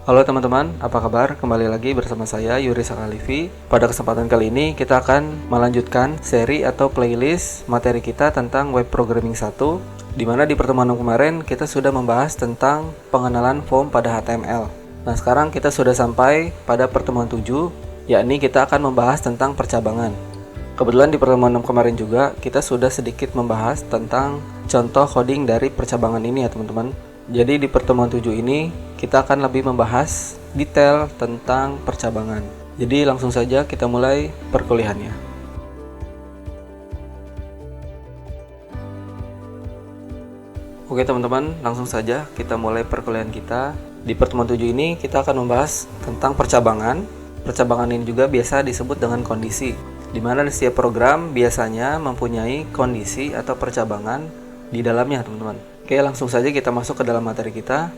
Halo teman-teman, apa kabar? Kembali lagi bersama saya Yuri Sakalivi. Pada kesempatan kali ini kita akan melanjutkan seri atau playlist materi kita tentang web programming 1, di mana di pertemuan kemarin kita sudah membahas tentang pengenalan form pada HTML. Nah, sekarang kita sudah sampai pada pertemuan 7, yakni kita akan membahas tentang percabangan. Kebetulan di pertemuan 6 kemarin juga kita sudah sedikit membahas tentang contoh coding dari percabangan ini ya teman-teman. Jadi di pertemuan 7 ini kita akan lebih membahas detail tentang percabangan. Jadi langsung saja kita mulai perkuliahannya. Oke teman-teman, langsung saja kita mulai perkuliahan kita. Di pertemuan 7 ini kita akan membahas tentang percabangan. Percabangan ini juga biasa disebut dengan kondisi, di mana setiap program biasanya mempunyai kondisi atau percabangan di dalamnya teman-teman. Oke, langsung saja kita masuk ke dalam materi kita.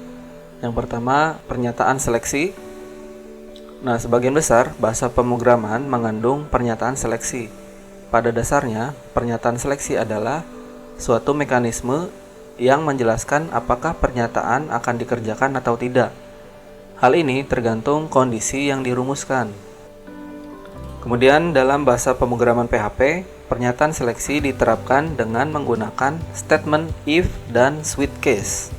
Yang pertama, pernyataan seleksi. Nah, sebagian besar bahasa pemrograman mengandung pernyataan seleksi. Pada dasarnya, pernyataan seleksi adalah suatu mekanisme yang menjelaskan apakah pernyataan akan dikerjakan atau tidak. Hal ini tergantung kondisi yang dirumuskan. Kemudian dalam bahasa pemrograman PHP, pernyataan seleksi diterapkan dengan menggunakan statement if dan switch case.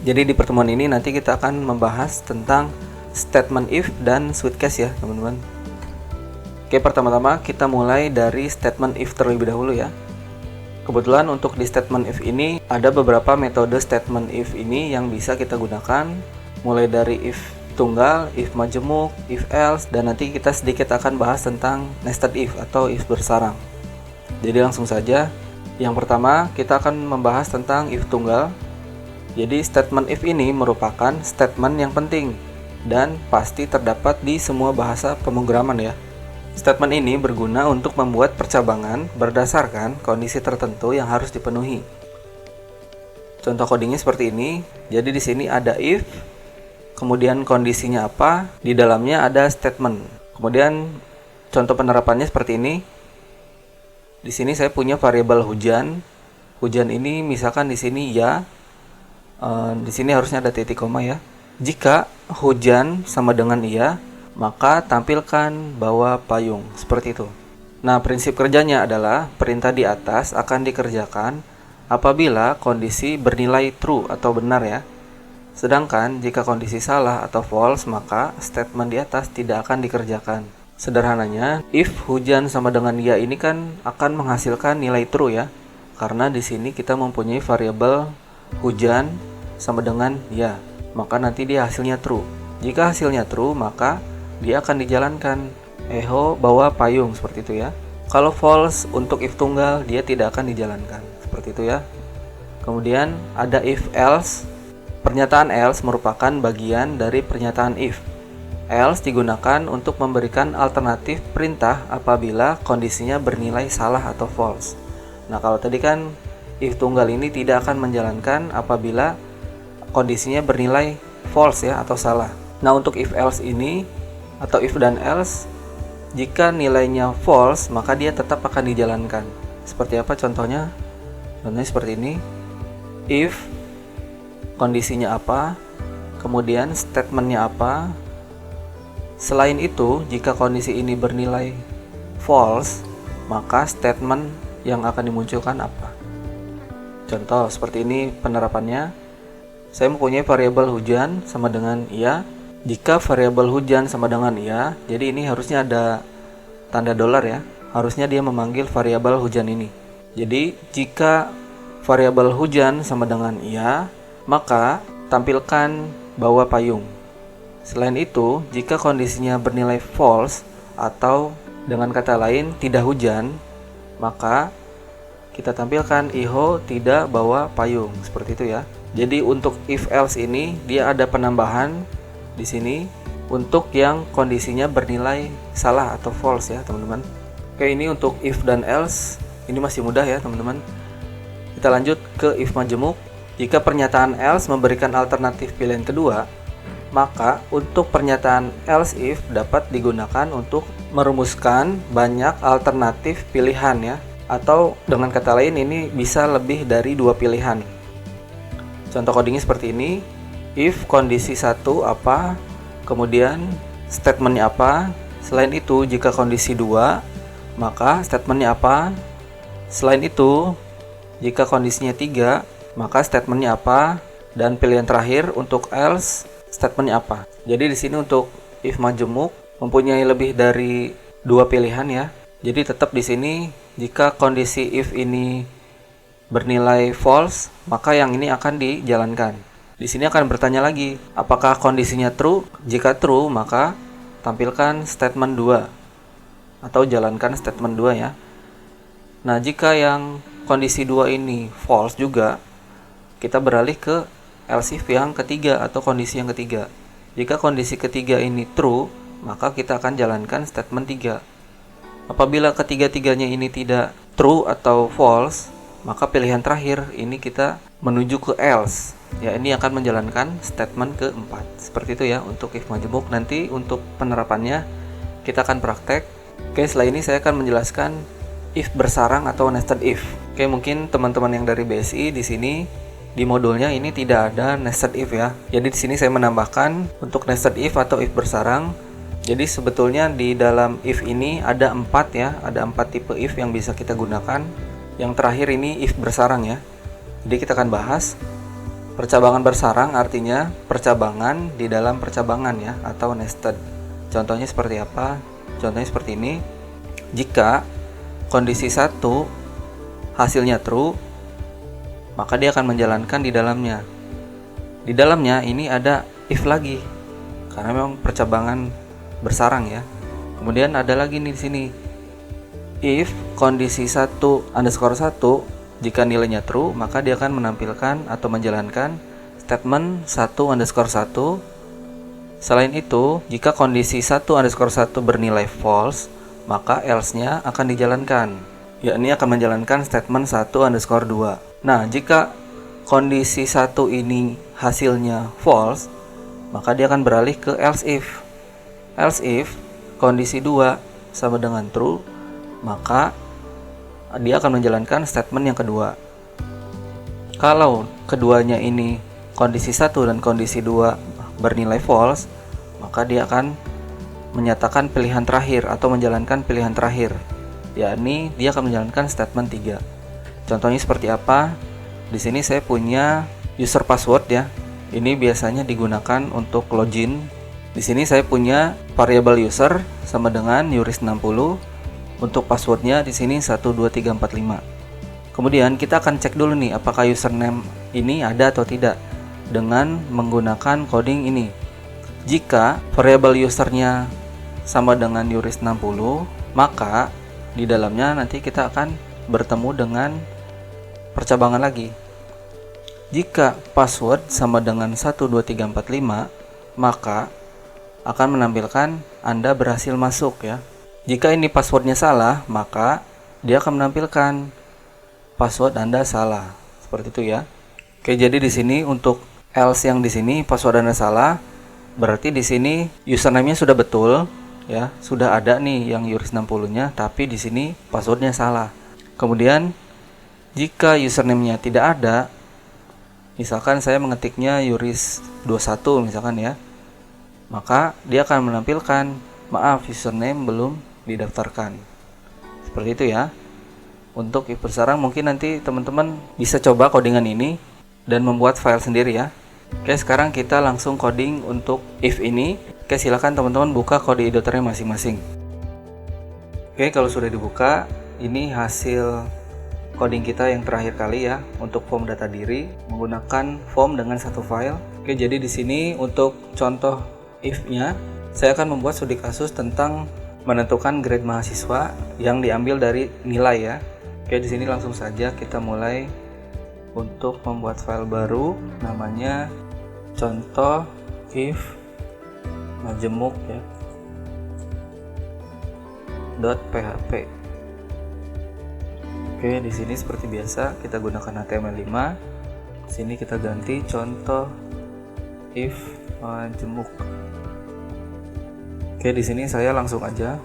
Jadi di pertemuan ini nanti kita akan membahas tentang statement if dan switch case ya teman-teman. Oke, pertama-tama kita mulai dari statement if terlebih dahulu ya. Kebetulan untuk di statement if ini ada beberapa metode statement if ini yang bisa kita gunakan, mulai dari if tunggal, if majemuk, if else, dan nanti kita sedikit akan bahas tentang nested if atau if bersarang. Jadi langsung saja, yang pertama kita akan membahas tentang if tunggal. Jadi statement if ini merupakan statement yang penting dan pasti terdapat di semua bahasa pemrograman ya. Statement ini berguna untuk membuat percabangan berdasarkan kondisi tertentu yang harus dipenuhi. Contoh codingnya seperti ini. Jadi di sini ada if, kemudian kondisinya apa, di dalamnya ada statement. Kemudian contoh penerapannya seperti ini. Di sini saya punya variabel hujan. Hujan ini misalkan di sini ya. Di sini harusnya ada titik koma ya. Jika hujan sama dengan iya, maka tampilkan bawa payung, seperti itu. Nah, prinsip kerjanya adalah perintah di atas akan dikerjakan apabila kondisi bernilai true atau benar ya. Sedangkan jika kondisi salah atau false, maka statement di atas tidak akan dikerjakan. Sederhananya, if hujan sama dengan ya ini kan akan menghasilkan nilai true ya. Karena di sini kita mempunyai variabel hujan sama dengan ya, maka nanti dia hasilnya true. Jika hasilnya true, maka dia akan dijalankan echo bawa payung, seperti itu ya. Kalau false untuk if tunggal, dia tidak akan dijalankan, seperti itu ya. Kemudian ada if else. Pernyataan else merupakan bagian dari pernyataan if. Else digunakan untuk memberikan alternatif perintah apabila kondisinya bernilai salah atau false. Nah, kalau tadi kan if tunggal ini tidak akan menjalankan apabila kondisinya bernilai false ya atau salah. Nah, untuk if else ini atau if dan else, jika nilainya false maka dia tetap akan dijalankan. Seperti apa contohnya? Contohnya seperti ini. If kondisinya apa, kemudian statementnya apa. Selain itu, jika kondisi ini bernilai false, maka statement yang akan dimunculkan apa? Contoh seperti ini penerapannya. Saya mempunyai variabel hujan sama dengan iya. Jika variabel hujan sama dengan iya, jadi ini harusnya ada tanda dolar ya. Harusnya dia memanggil variabel hujan ini. Jadi jika variabel hujan sama dengan iya, maka tampilkan bawa payung. Selain itu, jika kondisinya bernilai false atau dengan kata lain tidak hujan, maka kita tampilkan iho tidak bawa payung, seperti itu ya. Jadi untuk if else ini dia ada penambahan di sini untuk yang kondisinya bernilai salah atau false ya, teman-teman. Oke, ini untuk if dan else. Ini masih mudah ya, teman-teman. Kita lanjut ke if majemuk. Jika pernyataan else memberikan alternatif pilihan kedua, maka untuk pernyataan else if dapat digunakan untuk merumuskan banyak alternatif pilihan ya. Atau dengan kata lain ini bisa lebih dari dua pilihan. Contoh codingnya seperti ini. If kondisi 1 apa, Kemudian statementnya apa? Selain itu, jika kondisi 2, maka statementnya apa? Selain itu, jika kondisinya 3, maka statementnya apa? Dan pilihan terakhir untuk else, statementnya apa? Jadi di sini untuk if majemuk mempunyai lebih dari 2 pilihan ya. Jadi tetap di sini jika kondisi if ini bernilai false, maka yang ini akan dijalankan. Di sini akan bertanya lagi, apakah kondisinya true? Jika true, maka tampilkan statement 2 atau jalankan statement 2 ya. Nah, jika yang kondisi 2 ini false juga, kita beralih ke else if yang ketiga atau kondisi yang ketiga. Jika kondisi ketiga ini true, maka kita akan jalankan statement 3. Apabila ketiga-tiganya ini tidak true atau false, maka pilihan terakhir ini kita menuju ke else. Ya, ini akan menjalankan statement keempat. Seperti itu ya untuk if majemuk. Nanti untuk penerapannya kita akan praktek. Oke, setelah ini saya akan menjelaskan if bersarang atau nested if. Oke, mungkin teman-teman yang dari BSI di sini di modulnya ini tidak ada nested if ya. Jadi di sini saya menambahkan untuk nested if atau if bersarang. Jadi sebetulnya di dalam if ini ada 4 ya, ada 4 tipe if yang bisa kita gunakan. Yang terakhir ini if bersarang ya. Jadi kita akan bahas percabangan bersarang, artinya percabangan di dalam percabangan ya, atau nested. Contohnya seperti apa? Contohnya seperti ini. Jika kondisi 1 hasilnya true, maka dia akan menjalankan di dalamnya. Di dalamnya ini ada if lagi, karena memang percabangan bersarang ya. Kemudian ada lagi nih di sini. If kondisi 1_1 jika nilainya true, maka dia akan menampilkan atau menjalankan statement 1_1. Selain itu, jika kondisi 1_1 bernilai false, maka else-nya akan dijalankan, yakni akan menjalankan statement 1_2. Nah, jika kondisi 1 ini hasilnya false, maka dia akan beralih ke else if. Else if kondisi 2 sama dengan true, maka dia akan menjalankan statement yang kedua. Kalau keduanya ini kondisi 1 dan kondisi 2 bernilai false, maka dia akan menyatakan pilihan terakhir atau menjalankan pilihan terakhir, yakni dia akan menjalankan statement 3. Contohnya seperti apa? Di sini saya punya user password ya. Ini biasanya digunakan untuk login. Di sini saya punya variabel user sama dengan yuris60. Untuk passwordnya di sini 12345. Kemudian kita akan cek dulu nih apakah username ini ada atau tidak dengan menggunakan coding ini. Jika variabel usernya sama dengan yuris60, maka di dalamnya nanti kita akan bertemu dengan percabangan lagi. Jika password sama dengan 12345, maka akan menampilkan Anda berhasil masuk ya. Jika ini passwordnya salah, maka dia akan menampilkan password Anda salah. Seperti itu ya. Oke, jadi di sini untuk else yang di sini password Anda salah, berarti di sini username-nya sudah betul ya, sudah ada nih yang yuris60-nya, tapi di sini passwordnya salah. Kemudian jika username-nya tidak ada, misalkan saya mengetiknya yuris21 misalkan ya, maka dia akan menampilkan maaf username belum didaftarkan. Seperti itu ya. Untuk if bersarang mungkin nanti teman-teman bisa coba codingan ini dan membuat file sendiri ya. Oke, sekarang kita langsung coding untuk if ini. Oke, silakan teman-teman buka kode editornya masing-masing. Oke, kalau sudah dibuka, ini hasil coding kita yang terakhir kali ya untuk form data diri menggunakan form dengan satu file. Oke, jadi di sini untuk contoh if-nya saya akan membuat studi kasus tentang menentukan grade mahasiswa yang diambil dari nilai ya. Oke, di sini langsung saja kita mulai untuk membuat file baru namanya contoh if majemuk ya .php. Oke, di sini seperti biasa kita gunakan HTML5. Di sini kita ganti contoh if majemuk. Oke, di sini saya langsung aja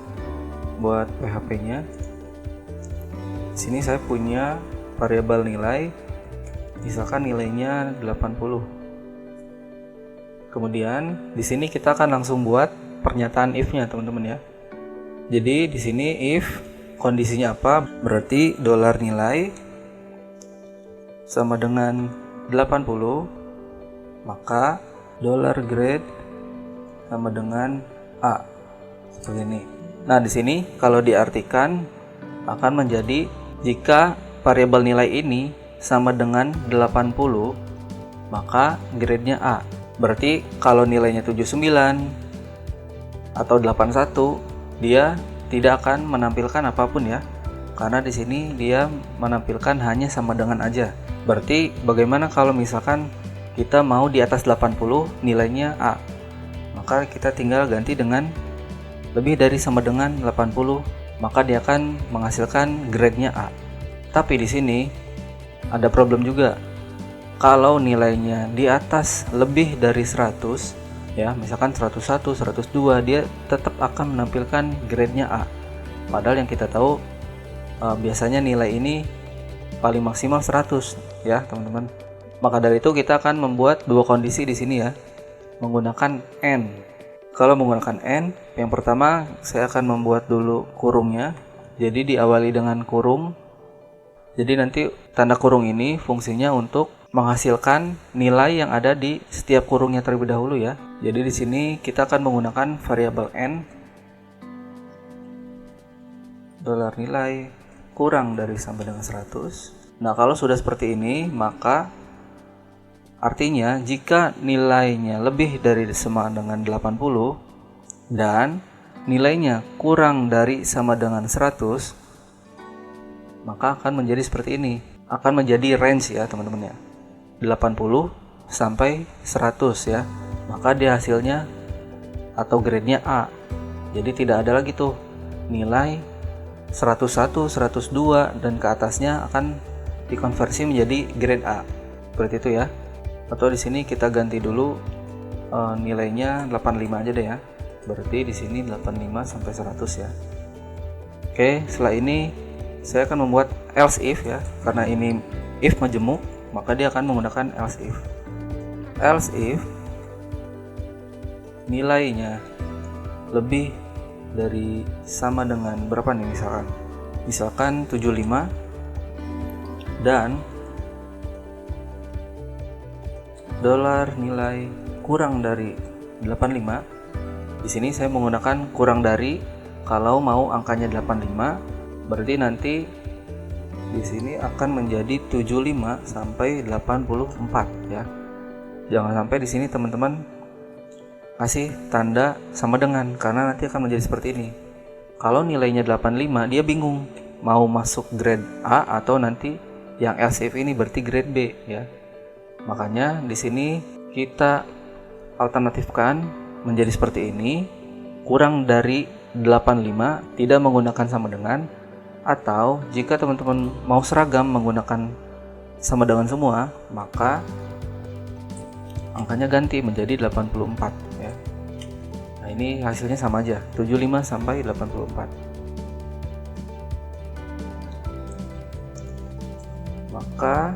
buat PHP-nya. Di sini saya punya variabel nilai, misalkan nilainya 80. Kemudian di sini kita akan langsung buat pernyataan if-nya, teman-teman ya. Jadi di sini if kondisinya apa? Berarti dolar nilai sama dengan 80, maka dolar grade sama dengan A. Seperti ini. Nah, di sini kalau diartikan akan menjadi jika variabel nilai ini sama dengan 80, maka grade-nya A. Berarti kalau nilainya 79 atau 81, dia tidak akan menampilkan apapun ya. Karena di sini dia menampilkan hanya sama dengan aja. Berarti bagaimana kalau misalkan kita mau di atas 80 nilainya A? Maka kita tinggal ganti dengan lebih dari sama dengan 80, maka dia akan menghasilkan grade-nya A. Tapi di sini ada problem juga. Kalau nilainya di atas lebih dari 100 ya, misalkan 101, 102, dia tetap akan menampilkan grade-nya A. Padahal yang kita tahu biasanya nilai ini paling maksimal 100 ya, teman-teman. Maka dari itu kita akan membuat dua kondisi di sini ya, menggunakan AND. Kalau menggunakan AND, yang pertama saya akan membuat dulu kurungnya. Jadi diawali dengan kurung. Jadi nanti tanda kurung ini fungsinya untuk menghasilkan nilai yang ada di setiap kurungnya terlebih dahulu ya. Jadi di sini kita akan menggunakan variabel n, dolar nilai kurang dari sama dengan 100. Nah, kalau sudah seperti ini, maka artinya jika nilainya lebih dari sama dengan 80 dan nilainya kurang dari sama dengan 100, maka akan menjadi seperti ini. Akan menjadi range ya, teman-teman ya. 80 sampai 100 ya. Maka dia hasilnya atau grade-nya A. Jadi tidak ada lagi tuh nilai 101, 102 dan ke atasnya akan dikonversi menjadi grade A. Seperti itu ya. Atau di sini kita ganti dulu nilainya 85 aja deh ya. Berarti di sini 85 sampai 100 ya. Oke, setelah ini saya akan membuat else if ya. Karena ini if majemuk, maka dia akan menggunakan else if. Else if nilainya lebih dari sama dengan berapa nih misalkan 75 dan dolar nilai kurang dari 85. Di sini saya menggunakan kurang dari, kalau mau angkanya 85 berarti nanti di sini akan menjadi 75 sampai 84 ya. Jangan sampai di sini teman-teman kasih tanda sama dengan, karena nanti akan menjadi seperti ini. Kalau nilainya 85, dia bingung mau masuk grade A atau nanti yang else if ini berarti grade B ya. Makanya di sini kita alternatifkan menjadi seperti ini, kurang dari 85 tidak menggunakan sama dengan, atau jika teman-teman mau seragam menggunakan sama dengan semua, maka angkanya ganti menjadi 84 ya. Nah, ini hasilnya sama aja, 75 sampai 84. Maka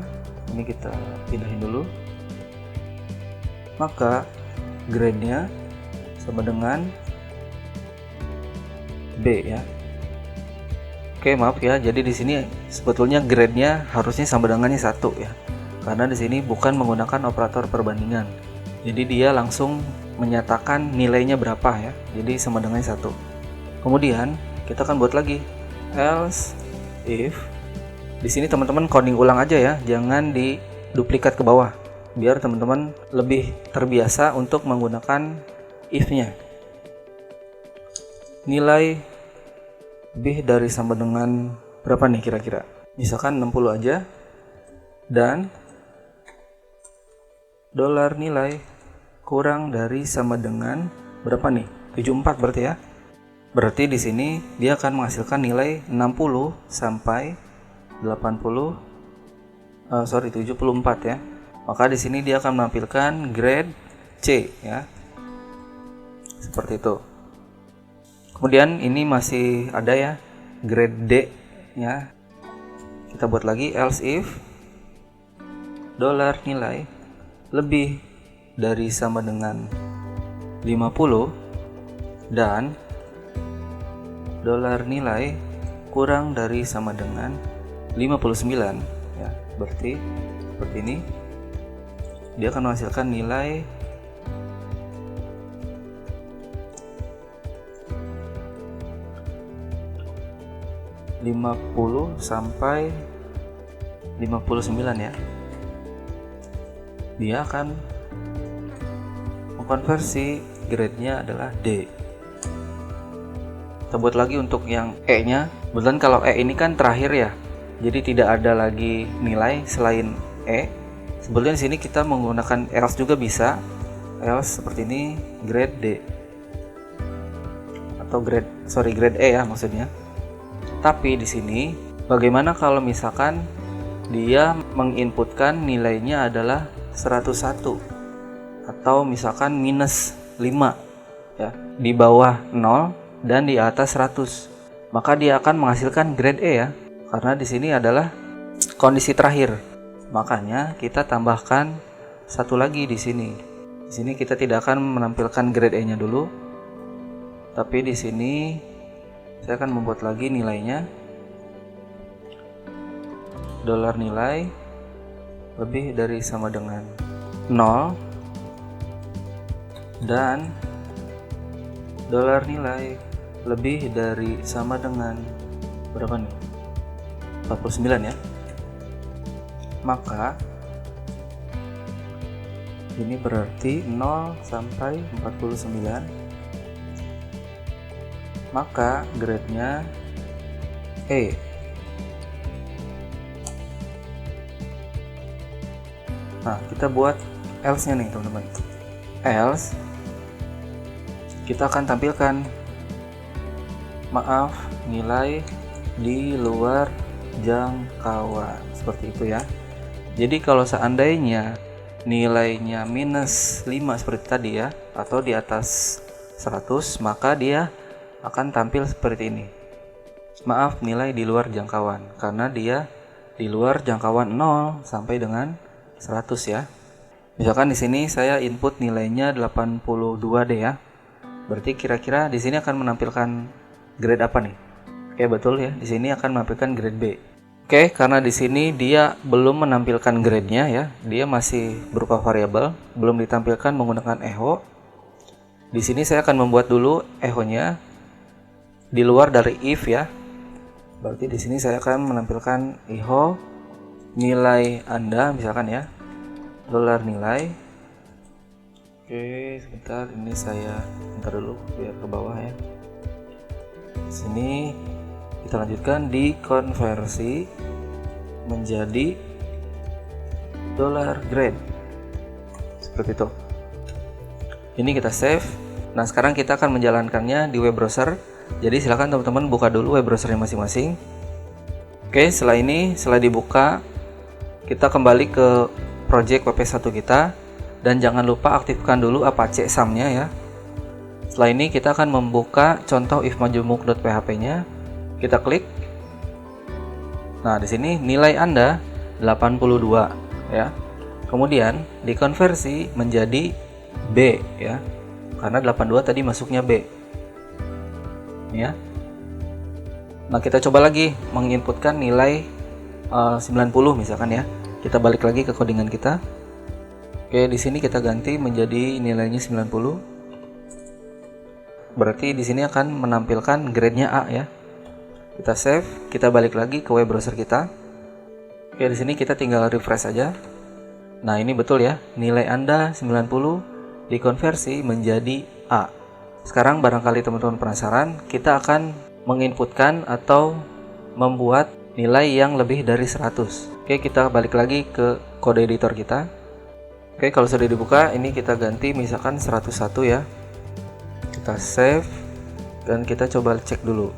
ini kita pindahin dulu. Maka grade-nya sama dengan B ya. Oke, maaf ya. Jadi di sini sebetulnya grade-nya harusnya sama dengannya 1 ya. Karena di sini bukan menggunakan operator perbandingan. Jadi dia langsung menyatakan nilainya berapa ya. Jadi sama dengannya 1. Kemudian kita akan buat lagi else if. Di sini teman-teman coding ulang aja ya, jangan diduplikat ke bawah. Biar teman-teman lebih terbiasa untuk menggunakan if-nya. Nilai lebih dari sama dengan berapa nih kira-kira? Misalkan 60 aja. Dan dolar nilai kurang dari sama dengan berapa nih? 74 berarti ya. Berarti di sini dia akan menghasilkan nilai 60 sampai 74 ya. Maka di sini dia akan menampilkan grade C ya. Seperti itu. Kemudian ini masih ada ya grade D ya. Kita buat lagi else if dolar nilai lebih dari sama dengan 50 dan dolar nilai kurang dari sama dengan 59 ya. Berarti seperti ini. Dia akan menghasilkan nilai 50 sampai 59 ya. Dia akan mengkonversi grade-nya adalah D. Kita buat lagi untuk yang E-nya. Kebetulan kalau E ini kan terakhir ya. Jadi tidak ada lagi nilai selain E. Sebetulnya di sini kita menggunakan else juga bisa. Else seperti ini grade D. Atau grade E ya maksudnya. Tapi di sini bagaimana kalau misalkan dia menginputkan nilainya adalah 101 atau misalkan minus 5 ya, di bawah 0 dan di atas 100, maka dia akan menghasilkan grade E ya, karena di sini adalah kondisi terakhir. Makanya kita tambahkan satu lagi di sini. Di sini kita tidak akan menampilkan grade E-nya dulu, tapi di sini saya akan membuat lagi nilainya. Dolar nilai lebih dari sama dengan 0 dan dolar nilai lebih dari sama dengan berapa nih? 49 ya. Maka ini berarti 0 sampai 49. Maka grade-nya E. Nah, kita buat else-nya nih teman-teman. Else kita akan tampilkan nilai di luar jangkauan, seperti itu ya. Jadi kalau seandainya nilainya minus 5 seperti tadi ya, atau di atas 100, maka dia akan tampil seperti ini. Nilai di luar jangkauan, karena dia di luar jangkauan 0 sampai dengan 100 ya. Misalkan di sini saya input nilainya 82D ya. Berarti kira-kira di sini akan menampilkan grade apa nih? Oke, betul ya. Di sini akan menampilkan grade B. Oke, karena di sini dia belum menampilkan grade-nya ya. Dia masih berupa variabel, belum ditampilkan menggunakan echo. Di sini saya akan membuat dulu echo-nya di luar dari if ya. Berarti di sini saya akan menampilkan echo nilai Anda misalkan ya. Dolar nilai. Oke, sebentar ini saya bentar dulu biar ke bawah ya. Sini kita lanjutkan dikonversi menjadi dolar grade. Seperti itu. Ini kita save. Nah, sekarang kita akan menjalankannya di web browser. Jadi silakan teman-teman buka dulu web browsernya masing-masing. Oke, setelah dibuka, kita kembali ke project WP1 kita dan jangan lupa aktifkan dulu Apache SAM-nya ya. Setelah ini kita akan membuka contoh ifmajemuk.php-nya. Kita klik. Nah, di sini nilai Anda 82 ya. Kemudian dikonversi menjadi B ya. Karena 82 tadi masuknya B. Ya. Nah, kita coba lagi menginputkan nilai 90 misalkan ya. Kita balik lagi ke codingan kita. Oke, di sini kita ganti menjadi nilainya 90. Berarti di sini akan menampilkan grade-nya A ya. Kita save, kita balik lagi ke web browser kita. Oke, di sini kita tinggal refresh aja. Nah, ini betul ya. Nilai Anda 90 dikonversi menjadi A. Sekarang barangkali teman-teman penasaran, kita akan menginputkan atau membuat nilai yang lebih dari 100. Oke, kita balik lagi ke kode editor kita. Oke, kalau sudah dibuka, ini kita ganti misalkan 101 ya. Kita save dan kita coba cek dulu.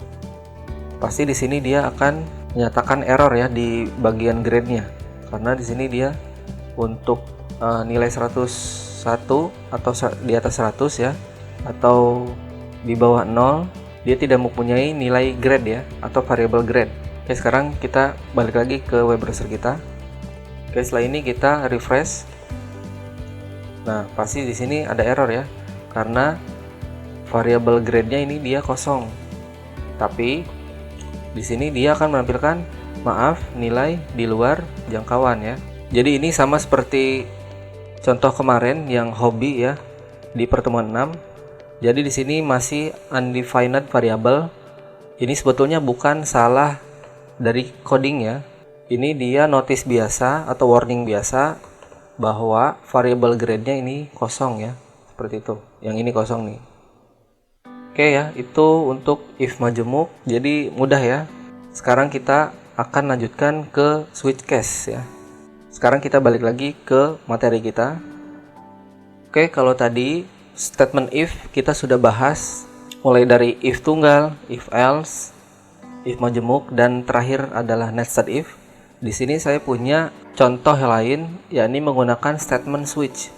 Pasti di sini dia akan menyatakan error ya di bagian grade-nya. Karena di sini dia untuk nilai 101 atau di atas 100 ya, atau di bawah 0, dia tidak mempunyai nilai grade ya, atau variable grade. Oke, sekarang kita balik lagi ke web browser kita. Oke, setelah ini kita refresh. Nah, pasti di sini ada error ya, karena variabel grade-nya ini dia kosong. Tapi di sini dia akan menampilkan maaf, nilai di luar jangkauan ya. Jadi ini sama seperti contoh kemarin yang hobi ya di pertemuan 6. Jadi di sini masih undefined variable. Ini sebetulnya bukan salah dari coding ya. Ini dia notice biasa atau warning biasa bahwa variable grade-nya ini kosong ya. Seperti itu. Yang ini kosong nih. Oke ya, itu untuk if majemuk. Jadi mudah ya. Sekarang kita akan lanjutkan ke switch case ya. Sekarang kita balik lagi ke materi kita. Oke, kalau tadi statement if kita sudah bahas mulai dari if tunggal, if else, if majemuk, dan terakhir adalah nested if. Di sini saya punya contoh lain, yakni menggunakan statement switch.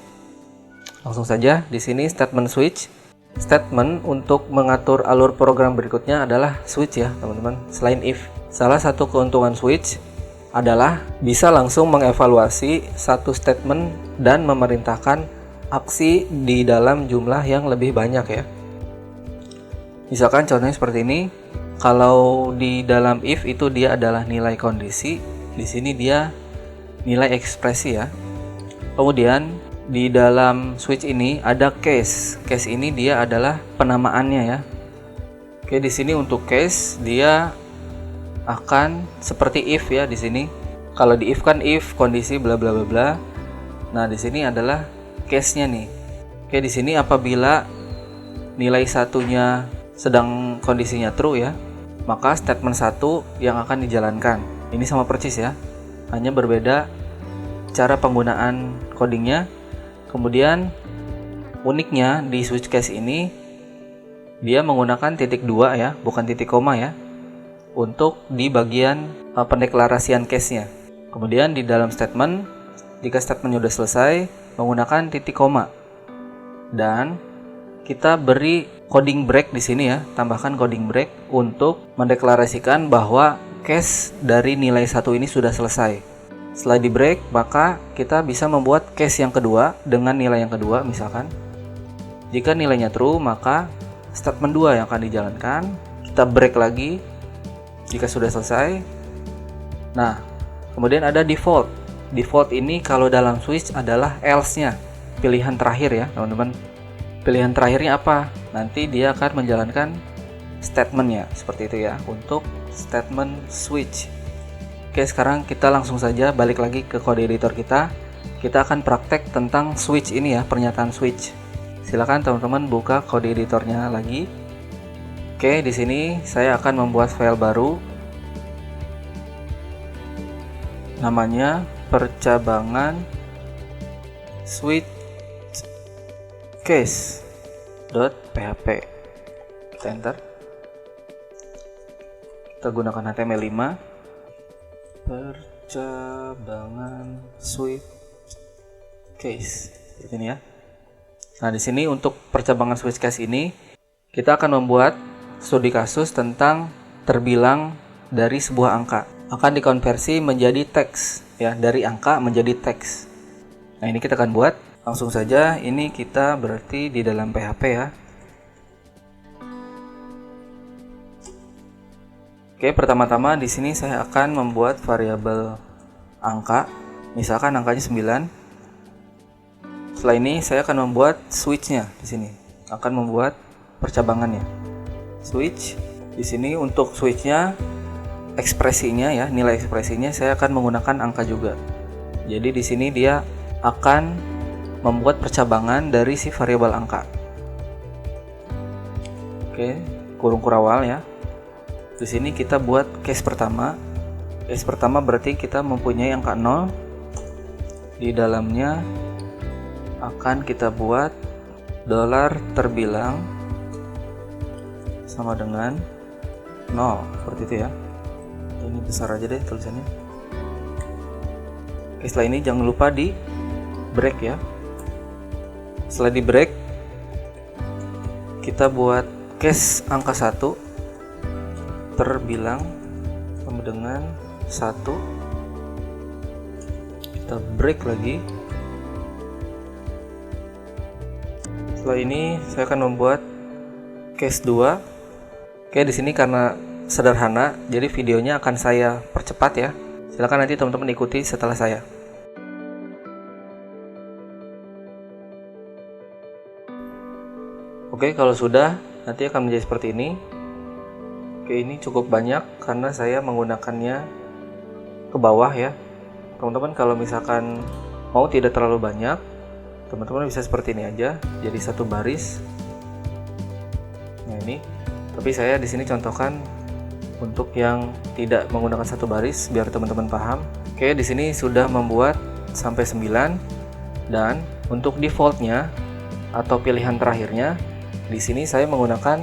Langsung saja di sini statement switch. Statement untuk mengatur alur program berikutnya adalah switch ya, teman-teman. Selain if, salah satu keuntungan switch adalah bisa langsung mengevaluasi satu statement dan memerintahkan aksi di dalam jumlah yang lebih banyak ya. Misalkan contohnya seperti ini. Kalau di dalam if itu dia adalah nilai kondisi, di sini dia nilai ekspresi ya. Kemudian di dalam switch ini ada case. Case ini dia adalah penamaannya ya. Oke, di sini untuk case dia akan seperti if ya di sini. Kalau di if kan if kondisi bla bla bla bla. Nah, di sini adalah case-nya nih. Oke, di sini apabila nilai satunya sedang kondisinya true ya, maka statement 1 yang akan dijalankan. Ini sama persis ya. Hanya berbeda cara penggunaan codingnya. Kemudian uniknya di switch case ini dia menggunakan titik 2 ya, bukan titik koma ya, untuk di bagian pendeklarasian case-nya. Kemudian di dalam statement, jika statementnya sudah selesai, menggunakan titik koma. Dan kita beri coding break di sini ya, tambahkan coding break untuk mendeklarasikan bahwa case dari nilai 1 ini sudah selesai. Setelah di break, maka kita bisa membuat case yang kedua dengan nilai yang kedua misalkan. Jika nilainya true, maka statement 2 yang akan dijalankan. Kita break lagi jika sudah selesai. Nah, kemudian ada default. Default ini kalau dalam switch adalah else-nya, pilihan terakhir ya, teman-teman. Pilihan terakhirnya apa? Nanti dia akan menjalankan statement-nya, seperti itu ya, untuk statement switch. Oke, sekarang kita langsung saja balik lagi ke kode editor kita. Kita akan praktek tentang switch ini ya, pernyataan switch. Silakan teman-teman buka kode editornya lagi. Oke, di sini saya akan membuat file baru. Namanya percabangan switch case.php. Kita enter. Kita gunakan HTML5. Percabangan switch case seperti ini ya. Nah, di sini untuk percabangan switch case ini kita akan membuat studi kasus tentang terbilang dari sebuah angka akan dikonversi menjadi teks ya, dari angka menjadi teks. Nah, ini kita akan buat langsung saja. Ini kita berarti di dalam PHP ya. Oke, pertama-tama di sini saya akan membuat variabel angka. Misalkan angkanya 9. Setelah ini saya akan membuat switch-nya di sini. Akan membuat percabangannya. Switch. Di sini untuk switch-nya ekspresinya ya, nilai ekspresinya saya akan menggunakan angka juga. Jadi di sini dia akan membuat percabangan dari si variabel angka. Oke, kurung kurawal ya. Di sini kita buat case pertama. Case pertama berarti kita mempunyai angka 0. Di dalamnya akan kita buat dolar terbilang sama dengan 0, seperti itu ya. Ini besar aja deh tulisannya. Oke, setelah ini jangan lupa di break ya. Setelah di break, kita buat case angka 1 terbilang sama dengan 1. Kita break lagi. Setelah ini saya akan membuat case 2. Oke, di sini karena sederhana, jadi videonya akan saya percepat ya. Silakan nanti teman-teman ikuti setelah saya. Oke, kalau sudah, nanti akan menjadi seperti ini. Oke, ini cukup banyak karena saya menggunakannya ke bawah ya. Teman-teman kalau misalkan mau tidak terlalu banyak, teman-teman bisa seperti ini aja, jadi satu baris. Nah ini, tapi saya di sini contohkan untuk yang tidak menggunakan satu baris biar teman-teman paham. Oke, di sini sudah membuat sampai 9 dan untuk defaultnya atau pilihan terakhirnya di sini saya menggunakan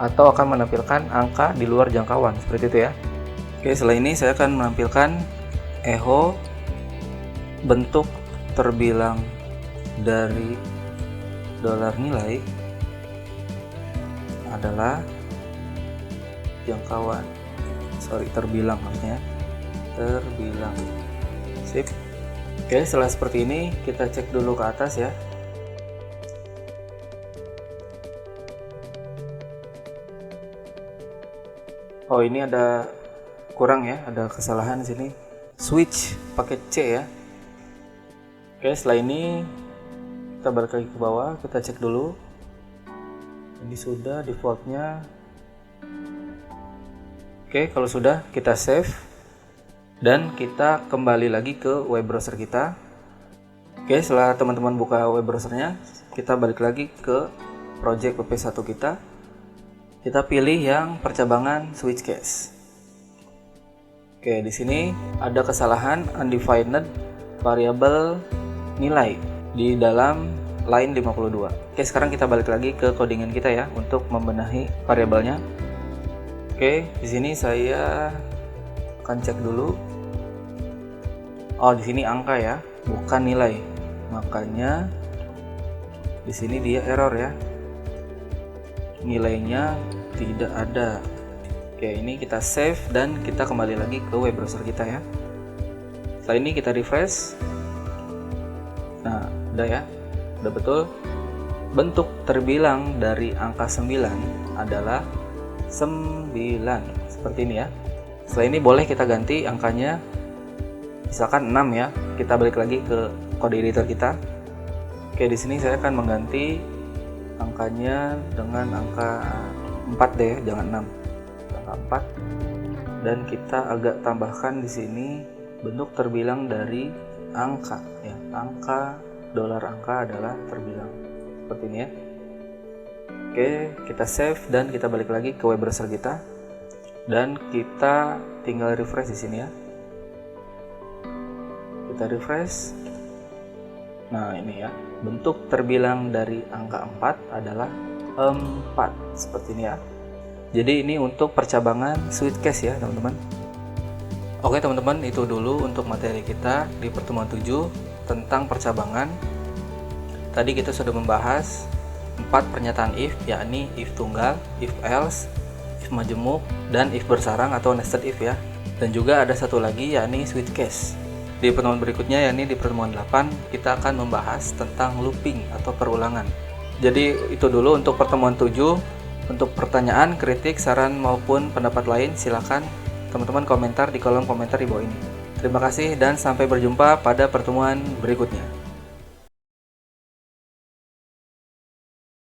atau akan menampilkan angka di luar jangkauan seperti itu ya. Oke, setelah ini saya akan menampilkan echo bentuk terbilang dari dolar nilai adalah jangkauan, terbilang maksudnya, terbilang. Sip. Oke, setelah seperti ini kita cek dulu ke atas ya. Oh, ini ada kurang ya, ada kesalahan di sini. Switch pakai C ya. Oke, setelah ini kita balik lagi ke bawah, kita cek dulu. Ini sudah defaultnya. Oke, kalau sudah kita save dan kita kembali lagi ke web browser kita. Oke, setelah teman-teman buka web browsernya, kita balik lagi ke project PP1 kita. Kita pilih yang percabangan switch case. Oke, di sini ada kesalahan undefined variable nilai di dalam line 52. Oke, sekarang kita balik lagi ke codingan kita ya untuk membenahi variabelnya. Oke, di sini saya akan cek dulu. Oh, di sini angka ya, bukan nilai. Makanya di sini dia error ya. Nilainya tidak ada. Oke, ini kita save dan kita kembali lagi ke web browser kita ya. Setelah ini kita refresh. Nah, udah ya, udah betul. Bentuk terbilang dari angka 9 adalah 9 seperti ini ya. Setelah ini boleh kita ganti angkanya, misalkan 6 ya. Kita balik lagi ke kode editor kita. Oke, di sini saya akan mengganti angkanya dengan angka 4 deh, jangan 6. Angka 4 dan kita agak tambahkan di sini bentuk terbilang dari angka ya. Angka dolar angka adalah terbilang seperti ini ya. Oke, kita save dan kita balik lagi ke web browser kita dan kita tinggal refresh di sini ya. Kita refresh. Nah, ini ya, bentuk terbilang dari angka 4 adalah 4 seperti ini ya. Jadi ini untuk percabangan switch case ya teman-teman. Oke teman-teman, itu dulu untuk materi kita di pertemuan 7 tentang percabangan. Tadi kita sudah membahas 4 pernyataan if, yakni if tunggal, if else, if majemuk, dan if bersarang atau nested if ya. Dan juga ada satu lagi yakni switch case. Di pertemuan berikutnya, yakni di pertemuan 8, kita akan membahas tentang looping atau perulangan. Jadi itu dulu untuk pertemuan 7. Untuk pertanyaan, kritik, saran maupun pendapat lain, silakan teman-teman komentar di kolom komentar di bawah ini. Terima kasih dan sampai berjumpa pada pertemuan berikutnya.